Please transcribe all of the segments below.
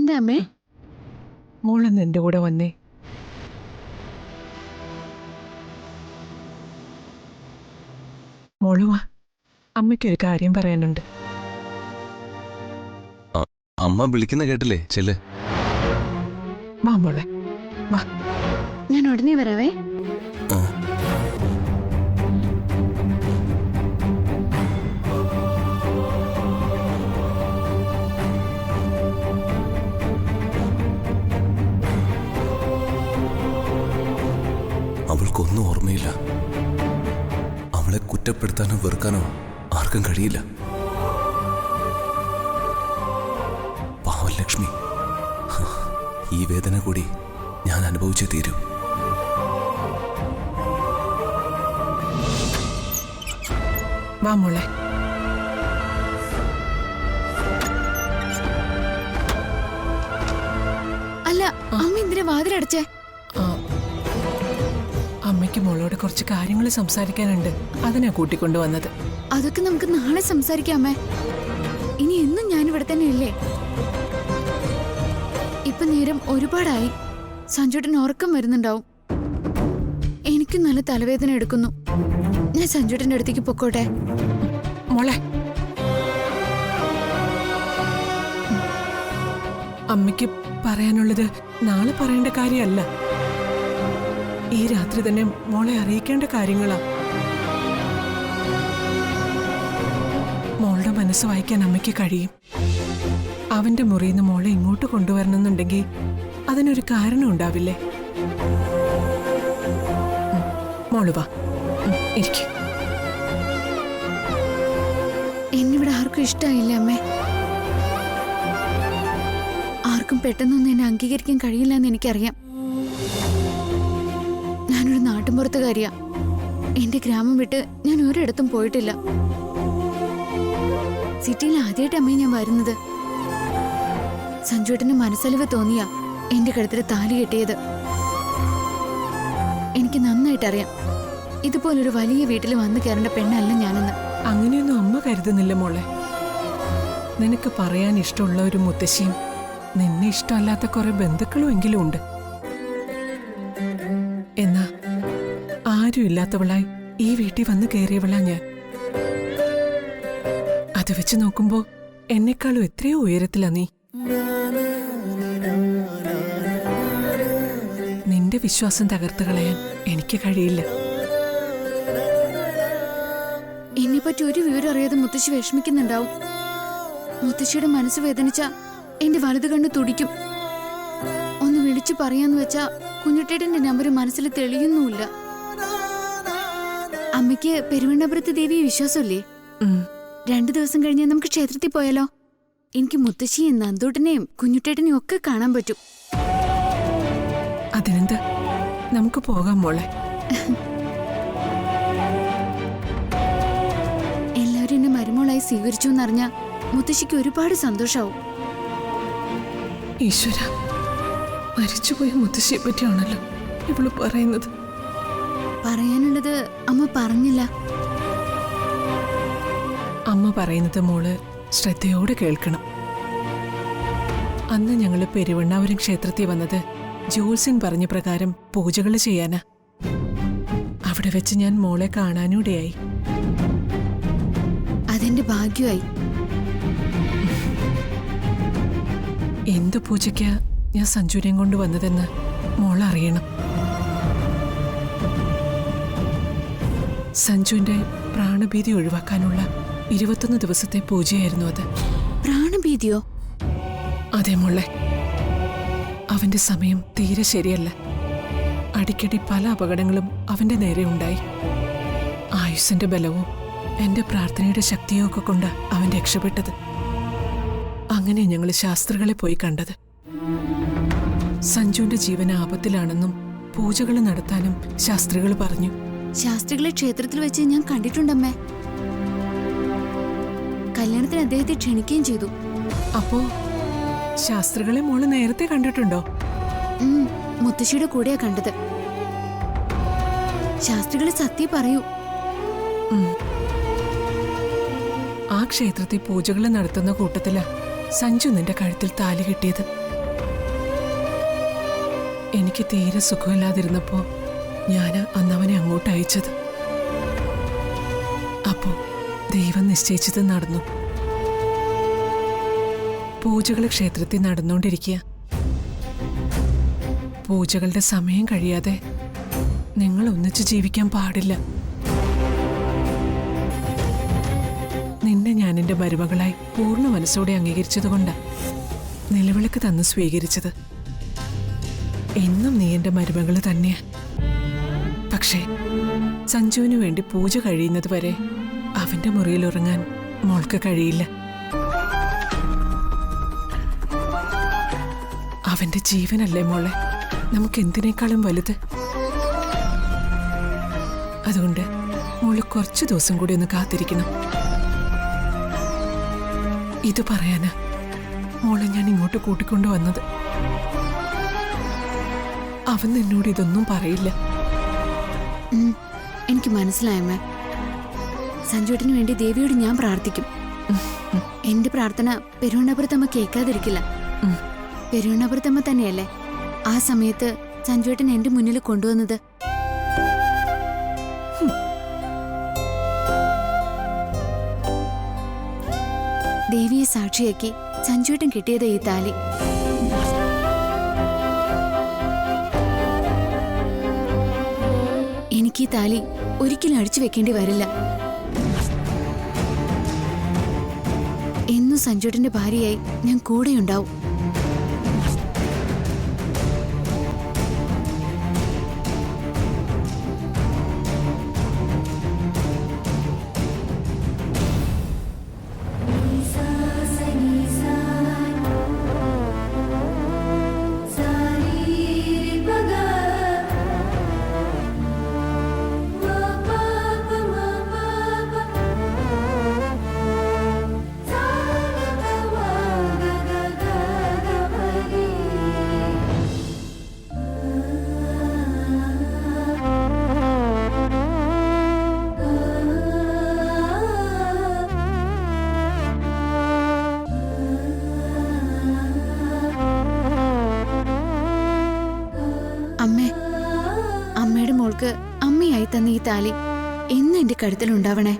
എന്താ അമ്മേ? മോളൊന്ന് എൻ്റെ കൂടെ വന്നേ. മോളുവാ, അമ്മയ്ക്കൊരു കാര്യം പറയാനുണ്ട്. അമ്മ വിളിക്കുന്ന കേട്ടില്ലേ? ചെല്ല്. വാ മോളെ, വാ. ഞാൻ ഉടനെ വരാവേ. അവൾക്കൊന്നും ഓർമ്മയില്ല. അവളെ കുറ്റപ്പെടുത്താനോ വെറുക്കാനോ ആർക്കും കഴിയില്ല. പാവം ലക്ഷ്മി. ഈ വേദന കൂടി ഞാൻ അനുഭവിച്ചേ തീരൂ. വാ മോളെ. അല്ല, അമ്മ എന്തിനാ വാതിലടച്ചേ? അമ്മയ്ക്ക് മോളോട് കുറച്ച് കാര്യങ്ങൾ സംസാരിക്കാനുണ്ട്, അതിനാ കൂട്ടിക്കൊണ്ടുവന്നത്. അതൊക്കെ നമുക്ക് നാളെ സംസാരിക്കാമേ. ഇനി എന്നും ഞാനിവിടെ തന്നെ ഇല്ലേ? ഇപ്പൊ നേരം ഒരുപാടായി. സഞ്ജുട്ടന് ഉറക്കം വരുന്നുണ്ടാവും. എനിക്കും നല്ല തലവേദന എടുക്കുന്നു. ഞാൻ സഞ്ജുട്ടന്റെ അടുത്തേക്ക് പൊക്കോട്ടെ? മോളെ, അമ്മയ്ക്ക് പറയാനുള്ളത് നാളെ പറയേണ്ട കാര്യമല്ല, ഈ രാത്രി തന്നെ മോളെ അറിയിക്കേണ്ട കാര്യങ്ങളാ. മോളുടെ മനസ്സ് വായിക്കാൻ അമ്മയ്ക്ക് കഴിയും. അവന്റെ മുറിയിൽ നിന്ന് മോളെ ഇങ്ങോട്ട് കൊണ്ടുവരണമെന്നുണ്ടെങ്കിൽ അതിനൊരു കാരണം ഉണ്ടാവില്ലേ? മോള് വാ, ഇരിക്കും. എന്നിവിടെ ആർക്കും ഇഷ്ടമായില്ല അമ്മേ. ആർക്കും പെട്ടെന്നൊന്നും എന്നെ അംഗീകരിക്കാൻ കഴിയില്ല എന്ന് എനിക്കറിയാം. ഞാനൊരു നാട്ടിൻപുറത്തുകാരിയാ. എന്റെ ഗ്രാമം വിട്ട് ഞാൻ ഒരിടത്തും പോയിട്ടില്ല. സിറ്റിയിൽ ആദ്യമായിട്ട് അമ്മയെ ഞാൻ വരുന്നത്. സഞ്ജുവേട്ടന് മനസ്സലിവ് തോന്നിയ എന്റെ കഴുത്തിൽ താലി കെട്ടിയത്. എനിക്ക് നന്നായിട്ടറിയാം ഇതുപോലൊരു വലിയ വീട്ടിൽ വന്നു കയറേണ്ട പെണ്ണല്ല ഞാനെന്ന്. അങ്ങനെയൊന്നും അമ്മ കരുതുന്നില്ല മോളെ. നിനക്ക് പറയാൻ ഇഷ്ടമുള്ള ഒരു മുത്തശ്ശിയും നിന്നെ ഇഷ്ടമല്ലാത്ത കുറെ ബന്ധുക്കളും എങ്കിലും ഉണ്ട്. എന്നാ ആരും ഇല്ലാത്തവളായി ഈ വീട്ടിൽ വന്ന് കയറിയവളാ ഞാൻ. അത് വെച്ച് നോക്കുമ്പോ എന്നെക്കാളും എത്രയോ ഉയരത്തിലാ നീ. നിന്റെ വിശ്വാസം തകർത്ത് കളയാൻ എനിക്ക് കഴിയില്ല. എന്നെപ്പറ്റി ഒരു വിവരം അറിയാതെ മുത്തശ്ശി വിഷമിക്കുന്നുണ്ടാവും. മുത്തശ്ശിയുടെ മനസ്സ് വേദനിച്ച എന്റെ വലത് കണ്ണ് തുടിക്കും. ഒന്ന് വിളിച്ചു പറയാന്ന് വെച്ചാ കുഞ്ഞുട്ടേട്ടന്റെ നമ്പർ മനസ്സിൽ തെളിയുന്നുമില്ല. അമ്മയ്ക്ക് പെരുവണ്ണപുരത്ത് ദേവിയെ വിശ്വാസമല്ലേ? 2 ദിവസം കഴിഞ്ഞ് നമുക്ക് ക്ഷേത്രത്തിൽ പോയാലോ? എനിക്ക് മുത്തശ്ശിയും നന്ദൂട്ടനെയും കുഞ്ഞുട്ടേട്ടനെയും ഒക്കെ കാണാൻ പറ്റും. അതിനെന്താ, നമുക്ക് പോകാം മോളെ. എല്ലാവരും എന്നെ മരുമോളായി സ്വീകരിച്ചു എന്നറിഞ്ഞ മുത്തശ്ശിക്ക് ഒരുപാട് സന്തോഷാവും. ഈശ്വര, മരിച്ചുപോയ മുത്തശ്ശിയെ പറ്റിയാണല്ലോ ഇവള് പറയുന്നത്. പറയാനുള്ളത് അമ്മ പറഞ്ഞില്ല. അമ്മ പറയുന്നത് മോള് ശ്രദ്ധയോടെ കേൾക്കണം. അന്ന് ഞങ്ങള് പെരുവണ്ണാപുരം ക്ഷേത്രത്തിൽ വന്നത് ജോത്സ്യൻ പറഞ്ഞ പ്രകാരം പൂജകൾ ചെയ്യാനാ. അവിടെ വെച്ച് ഞാൻ മോളെ കാണാനൂടെയായി. അതെന്റെ ഭാഗ്യമായി. എന്തു പൂജയ്ക്കാ ഞാൻ സഞ്ജുവിനെയും കൊണ്ട് വന്നതെന്ന് മോൾ അറിയണം. സഞ്ജുവിന്റെ പ്രാണഭീതി ഒഴിവാക്കാനുള്ള 21 ദിവസത്തെ പൂജയായിരുന്നു അത്. പ്രാണഭീതിയോ? അതെ മോളെ, അവന്റെ സമയം തീരെ ശരിയല്ല. അടിക്കടി പല അപകടങ്ങളും അവന്റെ നേരെ ഉണ്ടായി. ആയുസ്സിന്റെ ബലവും എന്റെ പ്രാർത്ഥനയുടെ ശക്തിയോ ഒക്കെ കൊണ്ട് അവൻ രക്ഷപ്പെട്ടത്. അങ്ങനെ ഞങ്ങൾ ശാസ്ത്രികളെ പോയി കണ്ടത്. സഞ്ജുവിന്റെ ജീവൻ ആപത്തിലാണെന്നും പൂജകൾ നടത്താനും ശാസ്ത്രികൾ പറഞ്ഞു. ശാസ്ത്രികളെ ക്ഷേത്രത്തിൽ വെച്ച് ഞാൻ കണ്ടിട്ടുണ്ടമ്മേ. കല്യാണത്തിന് അദ്ദേഹത്തെ ക്ഷണിക്കുകയും ചെയ്തു. അപ്പോ ശാസ്ത്രികളെ മോള് നേരത്തെ കണ്ടിട്ടുണ്ടോ? മുത്തശ്ശിയുടെ കൂടെയാ കണ്ടത്. ശാസ്ത്രികളെ സത്യം പറയൂ. ആ ക്ഷേത്രത്തിൽ പൂജകൾ നടത്തുന്ന കൂട്ടത്തിലാ സഞ്ജു നിന്റെ കഴുത്തിൽ താലി കെട്ടിയത്. എനിക്ക് തീരെ സുഖമില്ലാതിരുന്നപ്പോ ഞാൻ അന്നവനെ അങ്ങോട്ട് അയച്ചത്. അപ്പോ ദൈവം നിശ്ചയിച്ചത് നടന്നു. പൂജകൾ ക്ഷേത്രത്തിൽ നടന്നുകൊണ്ടിരിക്കുക. പൂജകളുടെ സമയം കഴിയാതെ നിങ്ങൾ ഒന്നിച്ച് ജീവിക്കാൻ പാടില്ല. നിന്നെ ഞാൻ എൻ്റെ മരുമകളായി പൂർണ്ണ മനസ്സോടെ അംഗീകരിച്ചതുകൊണ്ടാ നിലവിളക്ക് തന്ന് സ്വീകരിച്ചത്. എന്നും നീ എൻ്റെ മരുമകള് തന്നെയാ. പക്ഷേ സഞ്ജുവിനു വേണ്ടി പൂജ കഴിയുന്നത് വരെ അവന്റെ മുറിയിൽ ഉറങ്ങാൻ മോൾക്ക് കഴിയില്ല. അവന്റെ ജീവനല്ലേ മോളെ നമുക്ക് എന്തിനേക്കാളും വലുത്. അതുകൊണ്ട് മോള് കുറച്ചു ദിവസം കൂടി ഒന്ന് കാത്തിരിക്കണം. ഇത് പറയാന് മോളെ ഞാൻ ഇങ്ങോട്ട് കൂട്ടിക്കൊണ്ടു വന്നത്. അവൻ നിന്നോട് ഇതൊന്നും പറയില്ല. എനിക്ക് മനസ്സിലായമ്മ. സഞ്ജുവേട്ടന് വേണ്ടി ദേവിയോട് ഞാൻ പ്രാർത്ഥിക്കും. എന്റെ പ്രാർത്ഥന പെരുവണ്ണപുരത്തമ്മ കേൾക്കാതിരിക്കില്ല. പെരുവണ്ണപുരത്തമ്മ തന്നെയല്ലേ ആ സമയത്ത് സഞ്ജുവേട്ടൻ എന്റെ മുന്നിൽ കൊണ്ടുവന്നത്. ദേവിയെ സാക്ഷിയാക്കി സഞ്ജുവേട്ടൻ കിട്ടിയത് ഈ താലി. എനിക്ക് ഈ താലി ഒരിക്കലും അടിച്ചു വെക്കേണ്ടി വരില്ല. എന്നും സഞ്ജുവേട്ടന്റെ ഭാര്യയായി ഞാൻ കൂടെയുണ്ടാവും. അമ്മയുടെ മോൾക്ക് അമ്മയായി തന്ന ഈ താലി എന്ന് എന്റെ കഴുത്തിലുണ്ടാവണേ.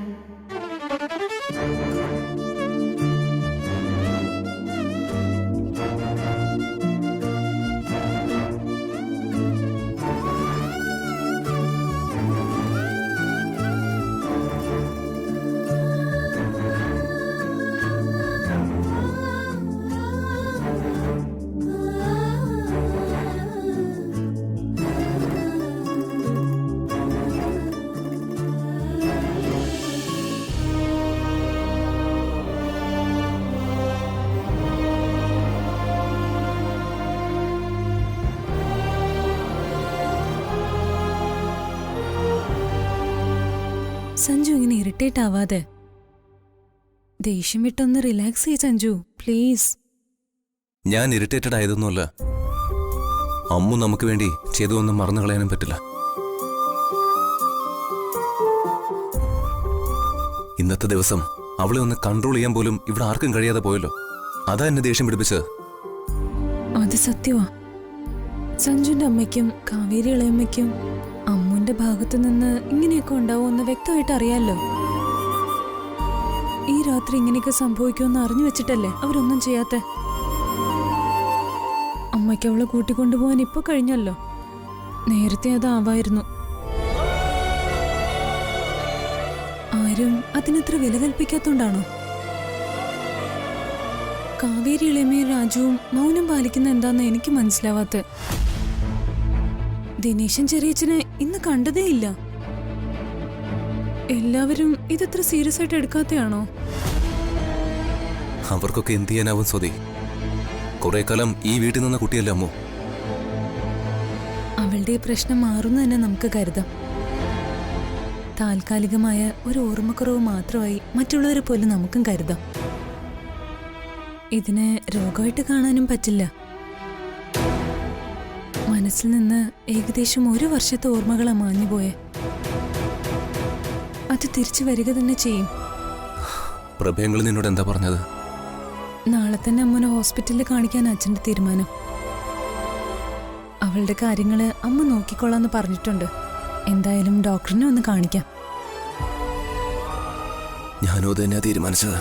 സഞ്ജു ഇങ്ങനെ ഇറിറ്റേറ്റ് ആവാതെ ദേഷ്യം വിട്ടൊന്ന് റിലാക്സ് ചെയ്യ് സഞ്ജു പ്ലീസ്. ഞാൻ ഇറിറ്റേറ്റഡ് ആയതൊന്നുമല്ല. അമ്മു നമുക്ക് വേണ്ടി ചെയ്തൊന്നും മറന്നു കളയാനും പറ്റില്ല. ഇന്നത്തെ ദിവസം അവളെ ഒന്ന് കൺട്രോൾ ചെയ്യാൻ പോലും ഇവിടെ ആർക്കും കഴിയാതെ പോയല്ലോ. അതാ എന്നെ ദേഷ്യം പിടിപ്പിച്ചത്. അത് സത്യമാ. സഞ്ജുന്റെ അമ്മയ്ക്കും കാവേരി ഇളയമ്മയ്ക്കും അമ്മുന്റെ ഭാഗത്തു നിന്ന് ഇങ്ങനെയൊക്കെ ഉണ്ടാവുമെന്ന് വ്യക്തമായിട്ട് അറിയാലോ. ഈ രാത്രി ഇങ്ങനെയൊക്കെ സംഭവിക്കുമെന്ന് അറിഞ്ഞു വെച്ചിട്ടല്ലേ അവരൊന്നും ചെയ്യാത്ത. അമ്മയ്ക്ക് അവളെ കൂട്ടിക്കൊണ്ടുപോകാൻ ഇപ്പൊ കഴിഞ്ഞല്ലോ. നേരത്തെ അതാവായിരുന്നു. ആരും അതിനത്ര വില കൽപ്പിക്കാത്തോണ്ടാണോ? കാവേരി ഇളയമ്മയും രാജുവും മൗനം പാലിക്കുന്ന എന്താന്ന് എനിക്ക് മനസ്സിലാവാത്ത. ദിനേശൻ ചെറിയച്ഛനെ ഇന്ന് കണ്ടതേയില്ല. എല്ലാവരും ഇതത്ര സീരിയസ് ആയിട്ട് എടുക്കാത്തയാണോ? അവർക്കൊക്കെ എന്ത് ചെയ്യാനാവും സ്വതി. കുറെ കാലം ഈ വീട്ടിൽ നിന്ന കുട്ടിയല്ലേ അമ്മു. അവളുടെ പ്രശ്നം മാറുന്നു തന്നെ നമുക്ക് കരുതാം. താൽക്കാലികമായ ഒരു ഓർമ്മക്കുറവ് മാത്രമായി മറ്റുള്ളവരെ പോലും നമുക്കും കരുതാം. ഇതിനെ രോഗമായിട്ട് കാണാനും പറ്റില്ല. മനസ്സിൽ നിന്ന് ഏകദേശം 1 വർഷത്തെ ഓർമ്മകളാ മാഞ്ഞുപോയെ. അത് തിരിച്ചു വരിക തന്നെ ചെയ്യും. പ്രഭയങ്ങൾ നിന്നോട് എന്താ പറഞ്ഞത്? നാളെ തന്നെ അമ്മനെ ഹോസ്പിറ്റലിൽ കാണിക്കാൻ അച്ഛൻ്റെ തീരുമാനം. അവൾ അവളുടെ കാര്യങ്ങള് അമ്മ നോക്കിക്കൊള്ളാന്ന് പറഞ്ഞിട്ടുണ്ട്. എന്തായാലും ഡോക്ടറിനെ ഒന്ന് കാണിക്കാം. ഞാനും അത് തന്നെയാ തീരുമാനിച്ചത്.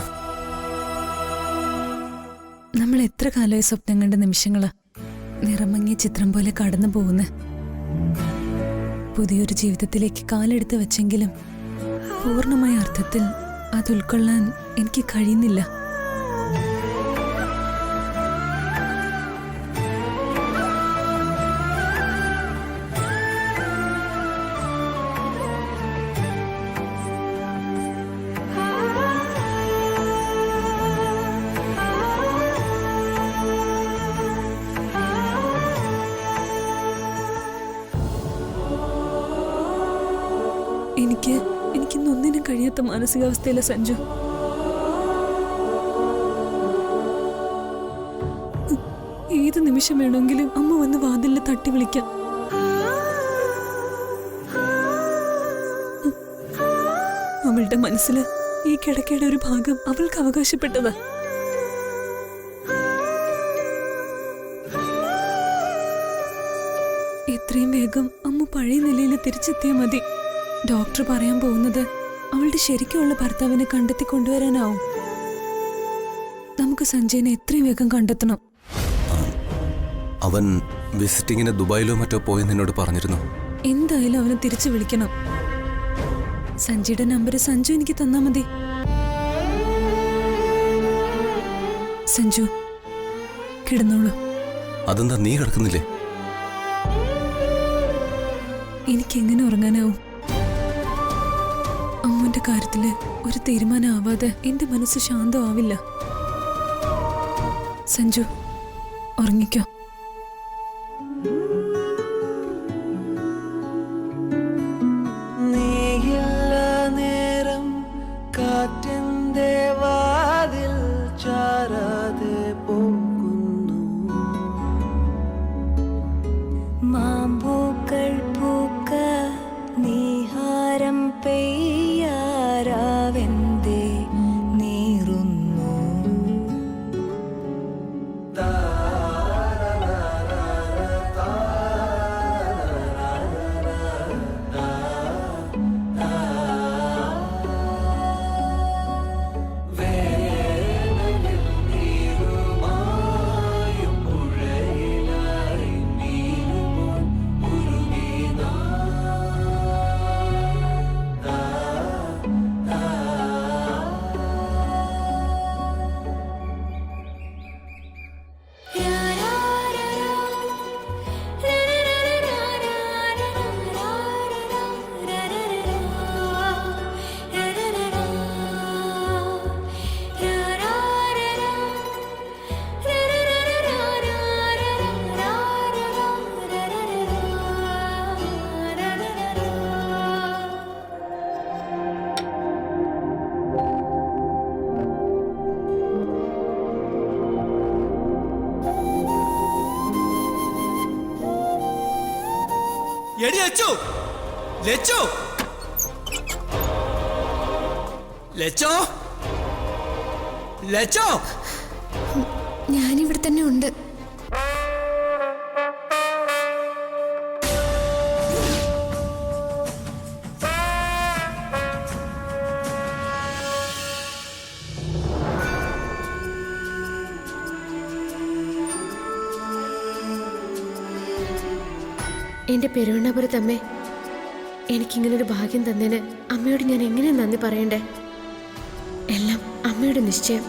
നമ്മൾ എത്ര കാലമായി സ്വപ്നം കണ്ട നിമിഷങ്ങള് നിറമങ്ങിയ ചിത്രം പോലെ കടന്നു പോകുന്ന പുതിയൊരു ജീവിതത്തിലേക്ക് കാലെടുത്ത് വെച്ചെങ്കിലും പൂർണ്ണമായ അർത്ഥത്തിൽ അത് ഉൾക്കൊള്ളാൻ എനിക്ക് കഴിയുന്നില്ല. എനിക്കിന്നൊന്നിനും കഴിയാത്ത മാനസികാവസ്ഥയില സഞ്ജു. ഏത് നിമിഷം വേണമെങ്കിലും അമ്മ വന്ന് വാതിലിൽ തട്ടി വിളിക്കാം. അവളുടെ മനസ്സിൽ ഈ കിടക്കയുടെ ഒരു ഭാഗം അവൾക്ക് അവകാശപ്പെട്ടതാ. എത്രയും വേഗം അമ്മ പഴയ നിലയിൽ തിരിച്ചെത്തിയാൽ മതി. ഡോക്ടർ പറയാൻ പോകുന്നത് അവളുടെ ശരിക്കുള്ള ഭർത്താവിനെ കണ്ടെത്തി കൊണ്ടുവരാനാവും. നമുക്ക് സഞ്ജയനെ എത്രയും വേഗം കണ്ടെത്തണം. അവൻ വിസിറ്റിങ്ങിന് ദുബായിലോ മറ്റോ പോയി നിന്നോട് പറഞ്ഞിരുന്നു. എന്തായാലും അവനെ തിരിച്ചു വിളിക്കണം. സഞ്ജയുടെ നമ്പർ സഞ്ജു എനിക്ക് തന്നാ മതി. സഞ്ജു കിടന്നോളൂ. അതെന്താ നീ കിടക്കുന്നില്ലേ? എനിക്കെങ്ങനെ ഉറങ്ങാനാവും? അമ്മന്റെ കാര്യത്തില് ഒരു തീരുമാനമാവാതെ എന്റെ മനസ്സ് ശാന്തമാവില്ല. സഞ്ജു ഉറങ്ങിക്കോ. നേരം കാറ്റിന്റെ വാതിൽ ചാരാതെ പോകുന്നു. മാമ്പൂക്കൾ പൂക്ക നീഹാരം പെയ്യാരാവെന്തേ നീറുന്നു. എടി ലച്ചു, ലച്ചു, ലച്ചോ, ലച്ചോ. ഞാനിവിടെ തന്നെ ഉണ്ട്. എൻ്റെ പെരുവണ്ണാപുരത്തമ്മേ, എനിക്കിങ്ങനൊരു ഭാഗ്യം തന്നതിന് അമ്മയോട് ഞാൻ എങ്ങനെ നന്ദി പറയണ്ടേ? എല്ലാം അമ്മയുടെ നിശ്ചയം.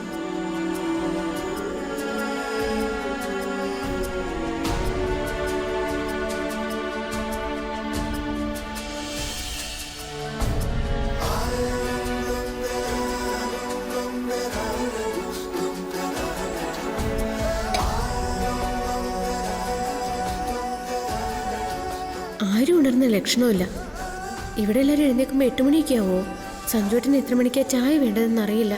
ആരും ഉണർന്ന ലക്ഷണമില്ല. ഇവിടെ എല്ലാവരും എഴുന്നേൽക്കുമ്പോൾ 8 മണിയൊക്കെ ആവോ? സഞ്ജുവേട്ടന് എത്ര മണിക്കാ ചായ വേണ്ടതെന്ന് അറിയില്ല.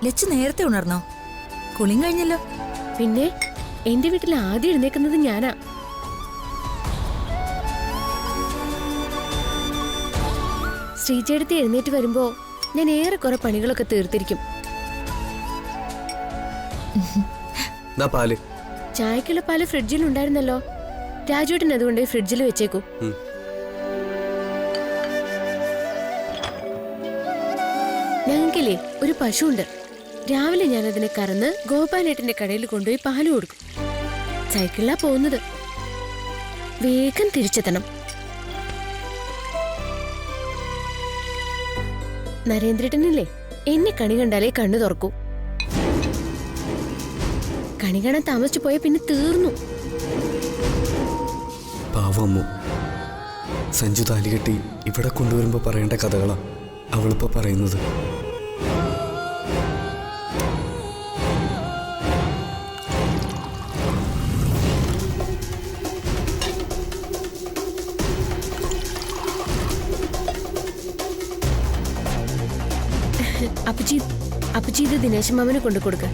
ലച്ചു നേരത്തെ ഉണർന്നോ? കുളിയും കഴിഞ്ഞല്ലോ. പിന്നെ എന്റെ വീട്ടിൽ ആദ്യം എഴുന്നേക്കുന്നത് ഞാനാ. ശ്രീചേടത്തി എഴുന്നേറ്റ് വരുമ്പോ ഞാൻ ഏറെക്കുറെ പണികളൊക്കെ തീർത്തിരിക്കും. പാല് ചായക്കുള്ള പാല് ഫ്രിഡ്ജിൽ ഉണ്ടായിരുന്നല്ലോ. രാജുവേട്ടൻ അതുകൊണ്ട് ഫ്രിഡ്ജിൽ വെച്ചേക്കൂ. ഞങ്ങൾക്കില്ലേ ഒരു പശുവുണ്ട്. രാവിലെ ഞാൻ അതിനെ കറന്ന് ഗോപാലേട്ടന്റെ കടയിൽ കൊണ്ടുപോയി പാല് കൊടുക്കും. സൈക്കിളിലാ പോകുന്നത്. വേഗം തിരിച്ചെത്തണം. നരേന്ദ്രേട്ടനില്ലേ എന്നെ കണി കണ്ടാലേ കണ്ണു തുറക്കൂ. കണി കാണാൻ താമസിച്ചു പോയ പിന്നെ തീർന്നു. പാവമ്മു സഞ്ജു താലികെട്ടി ഇവിടെ കൊണ്ടുവരുമ്പോ പറയേണ്ട കഥകളാ അവളിപ്പോ പറയുന്നത്. അപ്പച്ചി ഇത് ദിനേശൻ മാമനെ കൊണ്ടു കൊടുക്ക.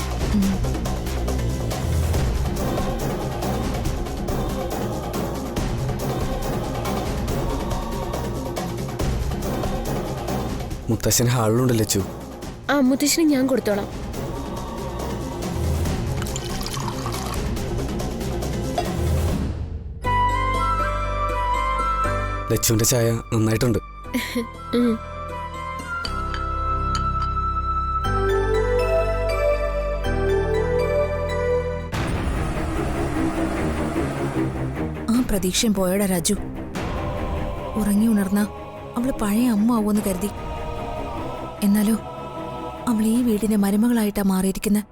മുത്തശ്ശൻ ഹാളിലുണ്ടല്ലോ ലച്ചു. ആ മുത്തശ്ശന് ഞാൻ കൊടുത്തോളാം. ലച്ചുവിന്റെ ചായ നന്നായിട്ടുണ്ട്. ആ പ്രതീക്ഷയും പോയടാ രാജു. ഉറങ്ങി ഉണർന്ന അവള് പഴയ അമ്മ ആവുമെന്ന് കരുതി. എന്നാലോ അവൾ ഈ വീടിന്റെ മരുമകളായിട്ടാ മാറിയിരിക്കുന്നത്.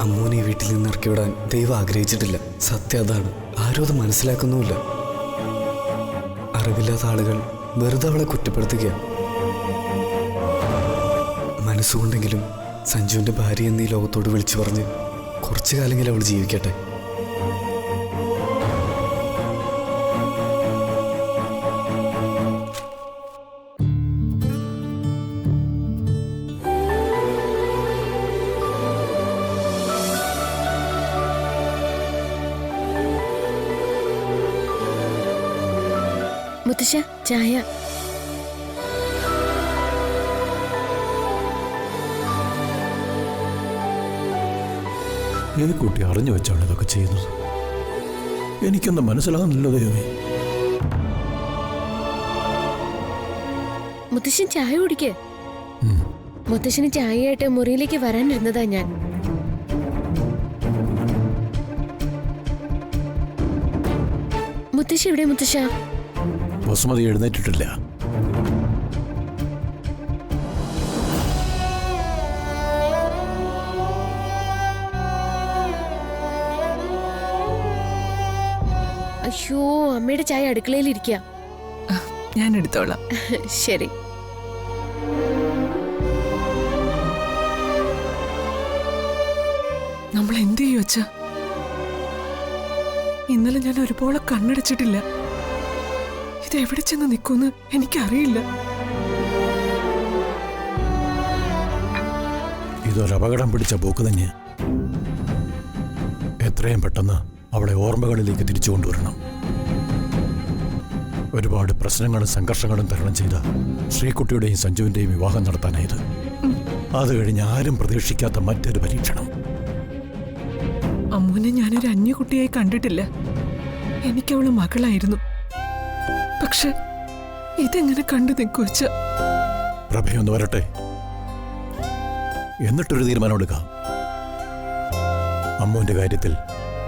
അമ്മൂനെ ഈ വീട്ടിൽ നിന്ന് ഇറക്കി വിടാൻ ദൈവം ആഗ്രഹിച്ചിട്ടില്ല. സത്യം അതാണ്. ആരും അത് മനസ്സിലാക്കുന്നുമില്ല. അറിവില്ലാത്ത ആളുകൾ വെറുതെ അവളെ കുറ്റപ്പെടുത്തുക. മനസ്സുകൊണ്ടെങ്കിലും സഞ്ജുവിന്റെ ഭാര്യ എന്നീ ലോകത്തോട് വിളിച്ചു പറഞ്ഞ് കുറച്ചു കാലമെങ്കിലും അവൾ ജീവിക്കട്ടെ. മുത്തശ്ശ ചായ. ഏത് കുട്ടി അറിഞ്ഞു വെച്ചാണ് ഇതൊക്കെ ചെയ്യുന്നത്? എനിക്കൊന്നും മനസ്സിലാകുന്നില്ല ദൈവമേ. മുത്തശ്ശൻ ചായ കുടിക്ക്. മുത്തശ്ശന് ചായയായിട്ട് മുറിയിലേക്ക് വരാനിരുന്നതാ ഞാൻ. മുത്തശ്ശി എവിടെ മുത്തശ്ശ? വസുമതി എഴുന്നേറ്റിട്ടില്ല. അയ്യോ, അമ്മയുടെ ചായ അടുക്കളയിൽ ഇരിക്കുക. ഞാൻ എടുത്തോളാം. ശരി. നമ്മൾ എന്ത് ചെയ്യും അച്ഛാ? ഇന്നലെ ഞാൻ ഒരുപോലെ കണ്ണടച്ചിട്ടില്ല. ഇത് എവിടെ ചെന്ന് നിൽക്കുമെന്ന് എനിക്കറിയില്ല. ഇതൊരു അപകടം പിടിച്ച പോക്ക് തന്നെയാ. എത്രയും പെട്ടെന്ന് അവളെ ഓർമ്മകളിലേക്ക് തിരിച്ചു കൊണ്ടുവരണം. ഒരുപാട് പ്രശ്നങ്ങളും സംഘർഷങ്ങളും തരണം ചെയ്ത ശ്രീകുട്ടിയുടെയും സഞ്ജുവിന്റെയും വിവാഹം നടത്താനായത്. അത് കഴിഞ്ഞ് ആരും പ്രതീക്ഷിക്കാത്ത മറ്റൊരു പരീക്ഷണം. അമ്മുനെ ഞാനൊരു അന്യകുട്ടിയായി കണ്ടിട്ടില്ല. എനിക്കവള് മകളായിരുന്നു. പക്ഷെ ഇതെങ്ങനെ കണ്ടു നിൽക്കുവച്ച? പ്രഭയൊന്ന് വരട്ടെ, എന്നിട്ടൊരു തീരുമാനം എടുക്കാം. അമ്മുവിന്റെ കാര്യത്തിൽ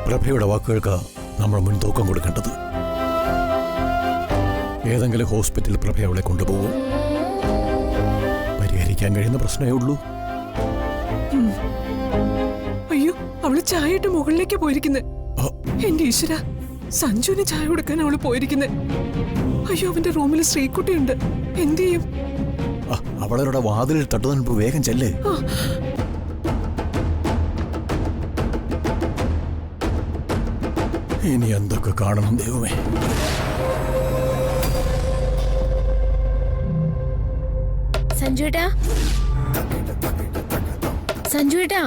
പ്രഭയുടെ വാക്കുകൾക്ക് നമ്മൾ മുൻതൂക്കം കൊടുക്കേണ്ടത്. ഏതെങ്കിലും ഹോസ്പിറ്റലിൽ പ്രഭ അവളെ കൊണ്ടുപോകും. പരിഹരിക്കാൻ കഴിയുന്ന പ്രശ്നമേ ഉള്ളൂ. അയ്യോ, അവള് ചായയിട്ട് മുകളിലേക്ക് പോയിരിക്കുന്നത്. എന്റെ ഈശ്വര, സഞ്ജുവിന് ചായ കൊടുക്കാൻ അവള് പോയിരിക്കുന്നത്. അയ്യോ, അവന്റെ റൂമിൽ ശ്രീകുട്ടിയുണ്ട്. എന്ത് ചെയ്യും? അവളുടെ വാതിലിൽ തട്ടുതൻപ്. വേഗം ചെല്ലേ. ഇനി എന്തൊക്കെ കാണണം ദൈവമേ. സഞ്ജുവേട്ടാ, സഞ്ജുവേട്ടാ,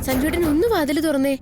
സഞ്ജുവേട്ടൻ ഒന്ന് വാതില് തുറന്നേ.